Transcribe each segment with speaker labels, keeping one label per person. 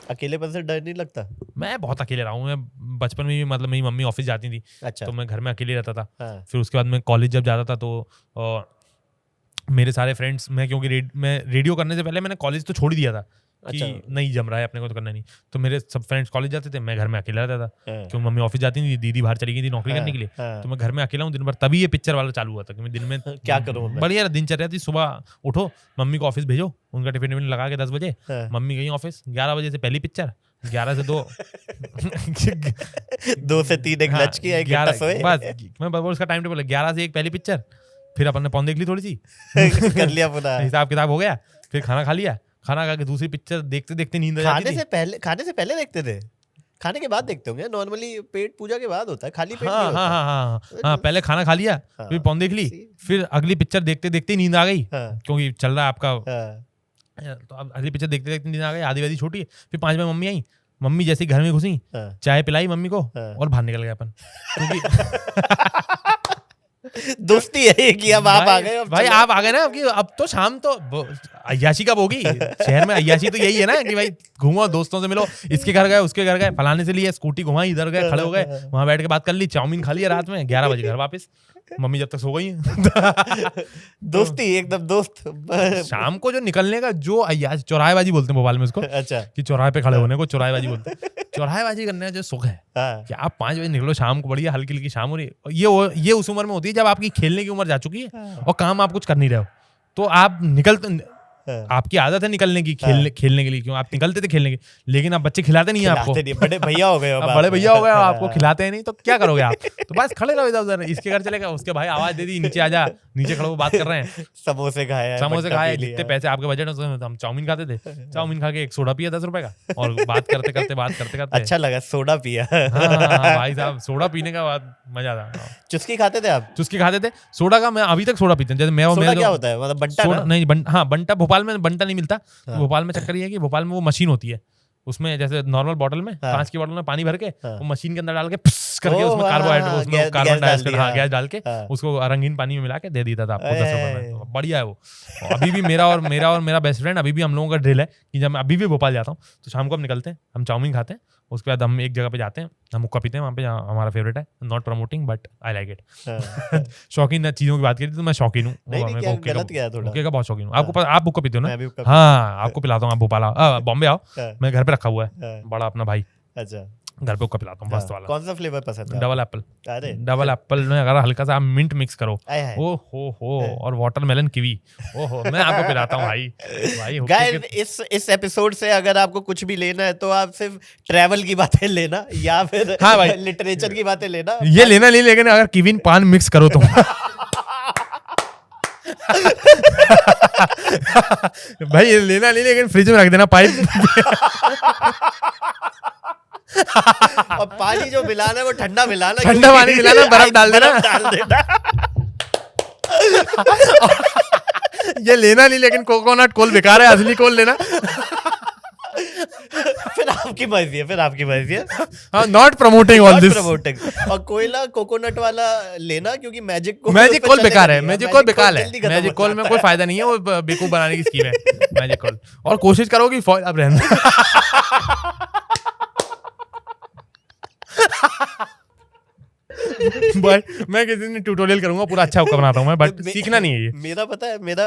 Speaker 1: अकेलेपन से डर नहीं लगता?
Speaker 2: मैं बहुत अकेले रहा हूँ। मैं बचपन में भी मतलब मेरी मम्मी ऑफिस जाती थी,
Speaker 1: अच्छा।
Speaker 2: तो मैं घर में अकेले रहता था।
Speaker 1: हाँ।
Speaker 2: फिर उसके बाद मैं कॉलेज जब जाता था तो मेरे सारे फ्रेंड्स, मैं क्योंकि मैं रेडियो करने से पहले मैंने कॉलेज तो छोड़ ही दिया था कि
Speaker 1: अच्छा।
Speaker 2: नहीं जम रहा है अपने को तो करना नहीं। तो मेरे सब फ्रेंड्स कॉलेज जाते थे, मैं घर में अकेला रहता था
Speaker 1: हाँ।
Speaker 2: क्योंकि मम्मी ऑफिस जाती नहीं थी, दीदी बाहर चली गई थी नौकरी करने के लिए।
Speaker 1: हाँ।
Speaker 2: तो मैं घर में अकेला हूँ दिन भर। तभी ये पिक्चर वाला चालू हुआ था कि मैं दिन में
Speaker 1: क्या करूँ मैं?
Speaker 2: बढ़िया दिनचर्या थी। सुबह उठो, मम्मी को ऑफिस भेजो, उनका टिफिन विफिन लगा के 10 बजे
Speaker 1: हाँ।
Speaker 2: मम्मी गई ऑफिस, 11 बजे से पहली पिक्चर, 11 से 2
Speaker 1: 2 से 3 एक लंच किया, एक घंटा सोए।
Speaker 2: बस मैं उसका टाइम टेबल है, 11 से 1 पहली पिक्चर, फिर अपन ने पौन देख ली थोड़ी सी
Speaker 1: कर लिया पुनः।
Speaker 2: हिसाब किताब हो गया, फिर खाना खा लिया, खाना खा के दूसरी पिक्चर देखते देखते नींद आ जाती थी।
Speaker 1: खाने से पहले देखते थे? खाने के बाद देखते होंगे नॉर्मली, पेट पूजा के बाद होता है, खाली पेट नहीं
Speaker 2: हाँ
Speaker 1: होता।
Speaker 2: हाँ हाँ हाँ, पहले खाना खा लिया,
Speaker 1: हाँ।
Speaker 2: फिर पौन देख ली, फिर अगली पिक्चर देखते देखते नींद आ गई
Speaker 1: हाँ।
Speaker 2: क्योंकि चल रहा है आपका।
Speaker 1: हाँ।
Speaker 2: तो अब अगली पिक्चर देखते देखते नींद आ गई, आधी आधी छोटी है। फिर 5 बजे मम्मी आई, मम्मी जैसे ही घर में घुसी,
Speaker 1: हाँ।
Speaker 2: चाय पिलाई मम्मी को
Speaker 1: हाँ।
Speaker 2: और बाहर निकल गए अपन क्योंकि
Speaker 1: दोस्ती है कि अब आप आ गए, अब
Speaker 2: भाई
Speaker 1: चलो।
Speaker 2: आप आ गए ना, अब तो शाम तो अय्याशी कब होगी शहर में? अय्याशी तो यही है ना कि भाई घूमो, दोस्तों से मिलो, इसके घर गए, उसके घर गए, फलाने से लिए स्कूटी घुमाई, इधर गए, खड़े हो गए, वहां बैठ के बात कर ली, चाउमीन खा लिया रात में, 11 बजे घर वापस, मम्मी जब तक सो गई हैं।
Speaker 1: दोस्ती एकदम दोस्त।
Speaker 2: शाम को जो निकलने का जो अय्याशी, चौराहेबाजी बोलते हैं भोपाल में उसको,
Speaker 1: अच्छा।
Speaker 2: कि चौराहे पे खड़े होने को चौराहेबाजी बोलते हैं। चौराहेबाजी करने का जो सुख है
Speaker 1: हाँ।
Speaker 2: कि आप 5 बजे निकलो शाम को, बढ़िया हल्की हल्की शाम हो रही है, ये उस उम्र में होती है जब आपकी खेलने की उम्र जा चुकी है और काम आप कुछ कर नहीं रहे हो, तो आप निकलते, आपकी आदत है निकलने की, खेलने के लिए, क्यों आप निकलते थे खेलने के, लेकिन अब बच्चे खिलाते नहीं है आपको,
Speaker 1: बड़े भैया हो गए
Speaker 2: अब बड़े भैया हो गए, आपको खिलाते हैं नहीं, तो क्या करोगे आप? तो बस खड़े रहो इधर उधर, इसके घर चले गए, उसके भाई आवाज दे दी नीचे आ जा, नीचे खड़े हो बात कर रहे हैं,
Speaker 1: समोसे खाए,
Speaker 2: समोसे खाए, जितने पैसे आपके बजट में, हम चाउमीन खाते थे, चाउमीन खा के एक सोडा पिया 10 रुपए का, और बात करते करते
Speaker 1: अच्छा लगा सोडा पिया।
Speaker 2: हाँ भाई साहब, सोडा पीने का बाद मजा था।
Speaker 1: चुस्की खाते थे आप?
Speaker 2: चुस्की खाते थे, सोडा का मैं अभी तक सोडा पीते हैं, जैसे मैं
Speaker 1: क्या होता है मतलब? बंटा
Speaker 2: सोडा नहीं, हाँ बंटा, भोपाल में बंटा नहीं मिलता। भोपाल में चक्कर ये है कि भोपाल में वो मशीन होती है, उसमें जैसे नॉर्मल बॉटल में, कांच की बॉटल में पानी भर के, वो मशीन के अंदर डाल के फुस करके उसमें कार्बन डाइऑक्साइड गैस डाल के उसको रंगीन पानी में मिला के दे देता था आपको 10 रुपए में। बढ़िया है वो। अभी भी मेरा और मेरा बेस्ट फ्रेंड, अभी भी हम लोगों का ड्रिल है कि जब मैं अभी भी भोपाल जाता हूँ तो शाम को हम निकलते हैं, हम चाउमीन खाते हैं, उसके बाद हम एक जगह पे जाते हैं, हम हुक्का पीते हैं वहाँ पे, हमारा फेवरेट है, not promoting but I like it. शौकीन चीजों की बात करी तो मैं शौकीन हूँ, हुक्के का बहुत शौकीन हूँ। आप हुक्का पीते हो ना? हाँ, आपको पिलाता हूँ, आप भोपाल आओ, बॉम्बे आओ, मैं घर पे रखा हुआ है बड़ा अपना भाई।
Speaker 1: अच्छा।
Speaker 2: घर पे हुक्का पिलाता हूँ मस्त वाला।
Speaker 1: कौन सा फ्लेवर पसंद है?
Speaker 2: Double Apple.
Speaker 1: अरे
Speaker 2: डबल एप्पल में अगर हल्का सा आप मिंट मिक्स करो, ओ हो, और वाटरमेलन कीवी, ओहो, मैं आपको पिलाता हूँ भाई।
Speaker 1: गाइस, इस एपिसोड से अगर आपको कुछ भी लेना है तो आप सिर्फ ट्रैवल की बातें लेना या फिर
Speaker 2: हाँ भाई,
Speaker 1: लिटरेचर की बातें लेना,
Speaker 2: ये लेना नहीं, लेकिन अगर कीवी पान मिक्स करो तो भाई ये लेना नहीं, लेकिन फ्रिज में रख देना पाइप।
Speaker 1: और पानी जो मिलाना है वो ठंडा मिलाना,
Speaker 2: ठंडा पानी मिलाना, बर्फ डाल देना। ये लेना नहीं, लेकिन कोकोनट कोल बेकार है, असली कोल लेना।
Speaker 1: फिर आपकी मर्जी है।
Speaker 2: हाँ, नॉट प्रमोटिंग ऑल दिस।
Speaker 1: और कोयला कोकोनट वाला लेना, क्योंकि मैजिक
Speaker 2: कोल बेकार है, मैजिक कोल बेकार है, मैजिक कोल में कोई फायदा नहीं है, वो बेवकूफ बनाने की स्कीम है मैजिक कोल। और कोशिश करो कि फॉइल अब रहना। भाई मैं किसी दिन ट्यूटोरियल करूंगा, पूरा अच्छा हुक्का बनाता हूं मैं, बट सीखना नहीं है ये।
Speaker 1: मेरा पता है, मेरा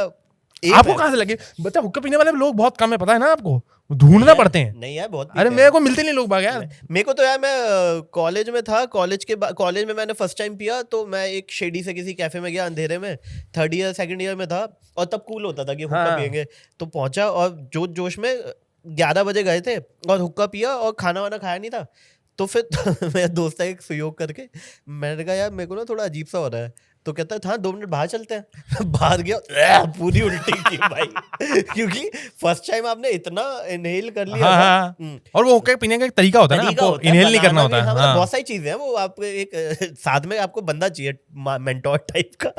Speaker 2: आपको कहां से लगे बच्चा? हुक्का पीने वाले लोग बहुत कम है, पता है ना आपको, ढूंढना पड़ते हैं।
Speaker 1: नहीं यार, बहुत।
Speaker 2: अरे मेरे को मिलते नहीं लोग बाग यार।
Speaker 1: मेरे को तो यार, मैं कॉलेज में था, कॉलेज में मैंने फर्स्ट टाइम पिया, तो मैं एक शेडी से किसी कैफे में गया अंधेरे में, 3rd ईयर 2nd ईयर में था, और तब कूल होता था कि हुक्का पियेंगे। तो पहुंचा और जोश में 11 बजे गए थे और हुक्का पिया और खाना वाना खाया नहीं था। तो फिर मेरा दोस्त है एक सुयोग करके, मैंने कहा यार मेरे को ना थोड़ा अजीब सा हो रहा है, तो कहता है हाँ 2 मिनट बाहर चलते हैं। बाहर गया, पूरी उल्टी की भाई, क्योंकि फर्स्ट टाइम आपने इतना इनहेल कर लिया।
Speaker 2: और वो हुक्का पीने का एक तरीका होता है ना, आपको इनहेल नहीं करना होता है।
Speaker 1: बहुत सारी चीजें हैं वो, आप एक साथ में आपको बंदा चाहिए मेंटोर टाइप का।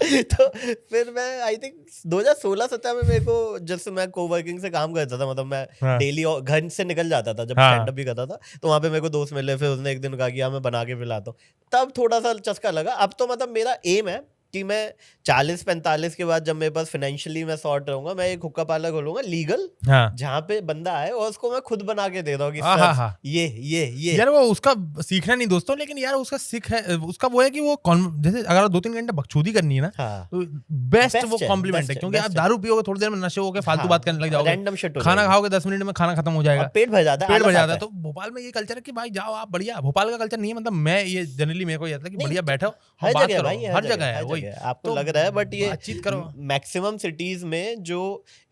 Speaker 1: तो फिर मैं आई थिंक 2016-17 में, मेरे को जैसे मैं कोवर्किंग से काम करता था, मतलब मैं डेली घर से निकल जाता था जब स्टैंड अप भी करता था, तो वहां पे मेरे को दोस्त मिले, फिर उसने एक दिन कहा कि मैं बना के पिलाता हूँ, तब थोड़ा सा चस्का लगा। अब तो मतलब मेरा एम है कि मैं 40-45 के बाद जब मेरे पास फाइनेंशियली मैं सॉर्ट रहूंगा, मैं एक हुक्का पार्लर खोलूंगा लीगल,
Speaker 2: हाँ
Speaker 1: जहाँ पे बंदा आए और उसको मैं खुद बना के दे रहा हूँ कि
Speaker 2: हाँ,
Speaker 1: सर,
Speaker 2: हाँ।
Speaker 1: ये
Speaker 2: यार वो उसका सीखना नहीं दोस्तों, लेकिन यार उसका सीख है, उसका वो है कि वो जैसे अगर 2-3 घंटे बकचोदी करनी है ना,
Speaker 1: हाँ,
Speaker 2: तो बेस्ट वो
Speaker 1: है,
Speaker 2: कॉम्प्लीमेंट है, क्योंकि आप दारू पियोगे थोड़ी देर में नशे होगे, फालतू बात करने लग जाओगे,
Speaker 1: रैंडम शिट हो
Speaker 2: खाना
Speaker 1: जाएगी।
Speaker 2: खाओगे 10 मिनट में खाना खत्म हो जाएगा,
Speaker 1: और पेट भर जाता है,
Speaker 2: पेट भर
Speaker 1: आलस
Speaker 2: जाता
Speaker 1: आता
Speaker 2: है। तो भोपाल में ये कल्चर है कि भाई जाओ आप, बढ़िया भोपाल का कल्चर नहीं है, मतलब मैं ये जनरली मेरे को ये आता है कि
Speaker 1: नहीं,
Speaker 2: बढ़िया बैठो और
Speaker 1: हर
Speaker 2: बात
Speaker 1: जगह
Speaker 2: करो,
Speaker 1: भाई,
Speaker 2: हर जगह है
Speaker 1: हर
Speaker 2: वही।
Speaker 1: जगह। आपको
Speaker 2: तो
Speaker 1: लग रहा है, बट ये
Speaker 2: बातचीत करो।
Speaker 1: मैक्सिमम सिटीज में जो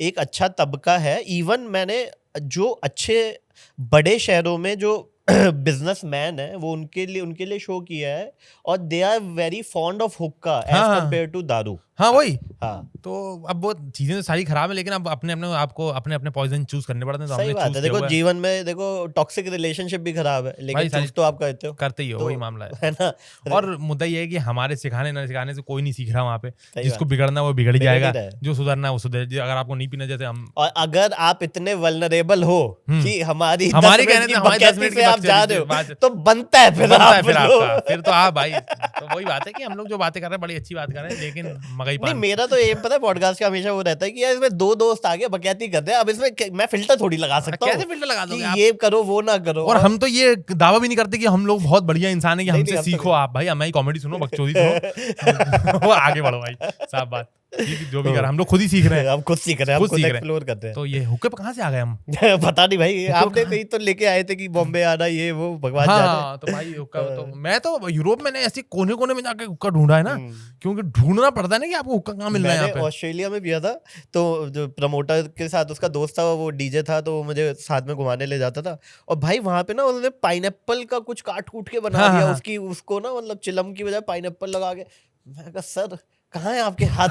Speaker 1: एक अच्छा तबका है, इवन मैंने जो अच्छे बड़े शहरों में जो बिजनेसमैन है वो उनके लिए शो किया है, और they are very fond of hookah as compare to daru.
Speaker 2: हाँ वही।
Speaker 1: हाँ,
Speaker 2: तो अब वो चीजें तो सारी खराब है, लेकिन अब अपने अपने आपको अपने अपने पॉइजन चूज करने पड़ते हैं, तो
Speaker 1: सही
Speaker 2: हमने
Speaker 1: बात
Speaker 2: चूज
Speaker 1: है।
Speaker 2: किया
Speaker 1: देखो
Speaker 2: हुआ है।
Speaker 1: जीवन में देखो टॉक्सिक रिलेशनशिप भी खराब है, लेकिन
Speaker 2: सारी
Speaker 1: चूज तो आप करते हो,
Speaker 2: करते ही हो,
Speaker 1: तो
Speaker 2: वही मामला
Speaker 1: है ना।
Speaker 2: और मुद्दा ये है कि हमारे सिखाने न सिखाने से कोई नहीं सीख रहा वहाँ पे,
Speaker 1: सही
Speaker 2: जिसको
Speaker 1: बात।
Speaker 2: बिगड़ना वो बिगड़ ही
Speaker 1: बिगड़ ही
Speaker 2: जाएगा,
Speaker 1: रहा है।
Speaker 2: जो सुधरना है वो सुधर। अगर आपको नहीं पीना, जैसे हम
Speaker 1: और अगर आप इतने वल्नरेबल हो कि हमारी
Speaker 2: हमारी
Speaker 1: 10
Speaker 2: कहने
Speaker 1: मिनट
Speaker 2: से
Speaker 1: की
Speaker 2: हमारी 10
Speaker 1: बकैती
Speaker 2: मिनट
Speaker 1: से
Speaker 2: की
Speaker 1: आप जा
Speaker 2: बकचोदी
Speaker 1: रहे
Speaker 2: से
Speaker 1: हो, तो बनता है फिर
Speaker 2: बनता है फिर
Speaker 1: आपको।
Speaker 2: आपका, फिर तो हाँ भाई, तो वही बात है कि हम लोग जो बातें कर रहे हैं बड़ी अच्छी बात कर रहे हैं, लेकिन मगई
Speaker 1: नहीं,
Speaker 2: पान।
Speaker 1: मेरा तो ये पता है, पॉडकास्ट का हमेशा वो रहता है कि यार इसमें 2 दोस्त आगे बकैती करते हैं, अब इसमें मैं फिल्टर थोड़ी लगा सकता हूँ
Speaker 2: कैसे फिल्टर लगा
Speaker 1: कि
Speaker 2: दोगे आप?
Speaker 1: ये करो वो ना करो।
Speaker 2: और हम तो ये दावा भी नहीं करते कि हम लोग बहुत बढ़िया इंसान है कि
Speaker 1: नहीं,
Speaker 2: हमसे
Speaker 1: हम तो
Speaker 2: सीखो आप भाई, हमारी कॉमेडी सुनो, बकचोदी सुनो वो आगे बढ़ो भाई, साफ बात। ठीक, जो भी कर हम लोग खुद ही सीख रहे हैं,
Speaker 1: हम खुद सीख रहे हैं, हम
Speaker 2: खुद
Speaker 1: खुद
Speaker 2: सीख रहे हैं।
Speaker 1: एक्सप्लोर करते हैं।
Speaker 2: तो ये हुक्के पे कहाँ से आ गए हम?
Speaker 1: पता नहीं भाई, आपने कहीं तो लेके आए थे कि बॉम्बे आना, ये वो भगवान जाने।
Speaker 2: हाँ, तो भाई हुक्का तो मैं तो यूरोप में ऐसे कोने कोने में जाके हुक्का ढूंढा है ना, क्योंकि ढूंढना पड़ता है ना कि आपको हुक्का कहाँ मिल रहा है यहाँ
Speaker 1: मैंने
Speaker 2: पे।
Speaker 1: ऑस्ट्रेलिया में पिया था, तो जो प्रमोटर के साथ उसका दोस्त था, वो डीजे था, तो वो मुझे साथ में घुमाने ले जाता था। और भाई वहां पे ना उन्होंने पाइनएप्पल का कुछ काट कूट के बना
Speaker 2: हाँ,
Speaker 1: दिया,
Speaker 2: हाँ।
Speaker 1: उसकी उसको ना मतलब चिलम की बजाय पाइनएप्पल लगा के। मैं कहा सर कहाँ है आपके हाथ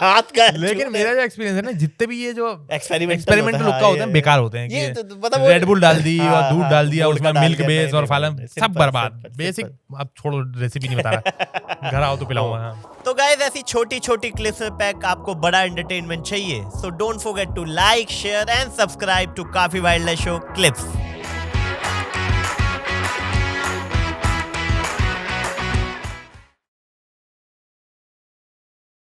Speaker 1: हाथ का है?
Speaker 2: लेकिन मेरा जो एक्सपीरियंस है ना, जितने भी ये जो
Speaker 1: एक्सपेरिमेंटल
Speaker 2: हुक्का होते हैं बेकार होते हैं,
Speaker 1: ये
Speaker 2: कि
Speaker 1: तो पता वो
Speaker 2: रेड बुल डाल दी और
Speaker 1: हाँ,
Speaker 2: दूध
Speaker 1: हाँ,
Speaker 2: डाल दिया,
Speaker 1: वोडका
Speaker 2: उसमें
Speaker 1: डाल
Speaker 2: मिल्क
Speaker 1: दिया,
Speaker 2: बेस
Speaker 1: नहीं,
Speaker 2: और फालम,
Speaker 1: नहीं,
Speaker 2: सब
Speaker 1: सिंपल,
Speaker 2: बर्बाद।
Speaker 1: Simple,
Speaker 2: basic
Speaker 1: simple.
Speaker 2: अब छोड़ो, रेसिपी नहीं बता रहा, घर आओ तो पिलाऊंगा। हाँ।
Speaker 1: तो गाइस, ऐसी छोटी छोटी क्लिप्स में पैक आपको बड़ा एंटरटेनमेंट चाहिए, so don't forget to like, share and subscribe to काफी वाइल्ड लाइफ शो क्लिप्स।